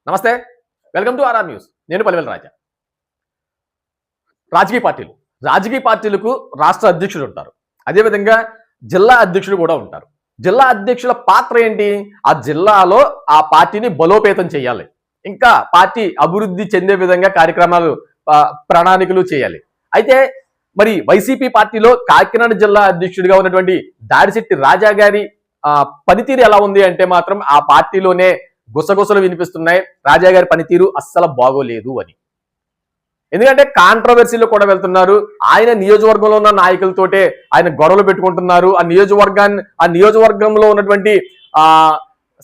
నమస్తే, welcome to RR news. నేను పలివెల రాజా. రాజకీయ పార్టీలకు రాష్ట్ర అధ్యక్షుడు ఉంటారు, అదేవిధంగా జిల్లా అధ్యక్షుడు కూడా ఉంటారు. జిల్లా అధ్యక్షుల పాత్ర ఏంటి? ఆ జిల్లాలో ఆ పార్టీని బలోపేతం చేయాలి, ఇంకా పార్టీ అభివృద్ధి చెందే విధంగా కార్యక్రమాలు ప్రణాళికలు చేయాలి. అయితే మరి వైసీపీ పార్టీలో కాకినాడ జిల్లా అధ్యక్షుడిగా ఉన్నటువంటి దాడిశెట్టి రాజా గారి పనితీరు ఎలా ఉంది అంటే మాత్రం ఆ పార్టీలోనే గుసగుసలు వినిపిస్తున్నాయి. రాజా గారి పనితీరు అస్సలు బాగోలేదు అని. ఎందుకంటే కాంట్రవర్సీలో కూడా వెళ్తున్నారు. ఆయన నియోజకవర్గంలో ఉన్న నాయకులతోటే ఆయన గొడవలు పెట్టుకుంటున్నారు. ఆ నియోజకవర్గంలో ఉన్నటువంటి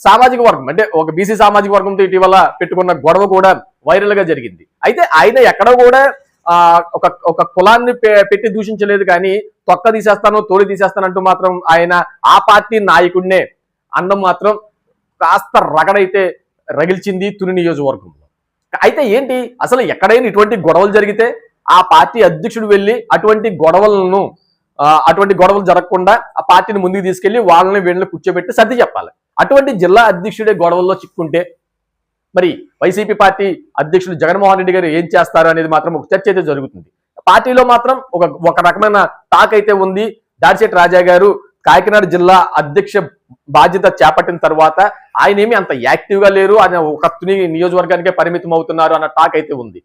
సామాజిక వర్గం అంటే ఒక బీసీ సామాజిక వర్గంతో ఇటీవల పెట్టుకున్న గొడవ కూడా వైరల్ గా జరిగింది. అయితే ఆయన ఎక్కడ కూడా ఒక కులాన్ని పెట్టి దూషించలేదు, కానీ తొక్క తీసేస్తాను తోలు తీసేస్తానంటూ మాత్రం ఆయన ఆ పార్టీ నాయకుడినే అన్నం మాత్రం కాస్త రగడైతే రగిల్చింది తుని నియోజకవర్గంలో. అయితే ఏంటి అసలు ఎక్కడైనా ఇటువంటి గొడవలు జరిగితే ఆ పార్టీ అధ్యక్షుడు వెళ్ళి అటువంటి గొడవలు జరగకుండా ఆ పార్టీని ముందుకు తీసుకెళ్లి వీళ్ళని కూర్చోబెట్టి సర్ది చెప్పాలి. అటువంటి జిల్లా అధ్యక్షుడే గొడవల్లో చిక్కుంటే మరి వైసీపీ పార్టీ అధ్యక్షుడు జగన్మోహన్ రెడ్డి గారు ఏం చేస్తారు అనేది మాత్రం ఒక చర్చ అయితే జరుగుతుంది. పార్టీలో మాత్రం ఒక రకమైన టాక్ అయితే ఉంది. దాడిశెట్టి రాజా గారు కాకినాడ జిల్లా అధ్యక్ష బాధ్యత చేపట్టిన తర్వాత ఆయన ఏమి అంత యాక్టివ్ గా లేరు, ఆయన ఒక తుని నియోజకవర్గానికే పరిమితం అవుతున్నారు అన్న టాక్ అయితే ఉంది.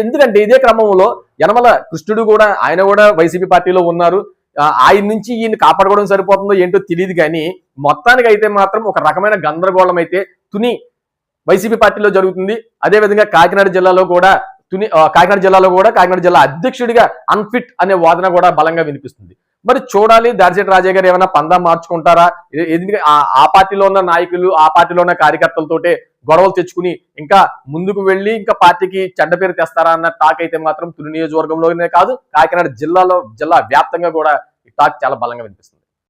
ఎందుకంటే ఇదే క్రమంలో యనమల కృష్ణుడు కూడా ఆయన కూడా వైసీపీ పార్టీలో ఉన్నారు. ఆయన నుంచి ఈయన కాపాడుకోవడం సరిపోతుందో ఏంటో తెలియదు, కానీ మొత్తానికి అయితే మాత్రం ఒక రకమైన గందరగోళం అయితే తుని వైసీపీ పార్టీలో జరుగుతుంది. అదేవిధంగా కాకినాడ జిల్లాలో కూడా కాకినాడ జిల్లా అధ్యక్షుడిగా అన్ఫిట్ అనే వాదన కూడా బలంగా వినిపిస్తుంది. మరి చూడాలి దాడిశెట్టి రాజా గారు ఏమైనా పందా మార్చుకుంటారా? ఎందుకంటే ఆ పార్టీలో ఉన్న నాయకులు ఆ పార్టీలో ఉన్న కార్యకర్తలతోటే గొడవలు తెచ్చుకుని ఇంకా ముందుకు వెళ్ళి ఇంకా పార్టీకి చెడ్డ పేరు తెస్తారా అన్న టాక్ అయితే మాత్రం తుని నియోజకవర్గంలోనే కాదు కాకినాడ జిల్లా వ్యాప్తంగా కూడా ఈ టాక్ చాలా బలంగా వినిపిస్తుంది.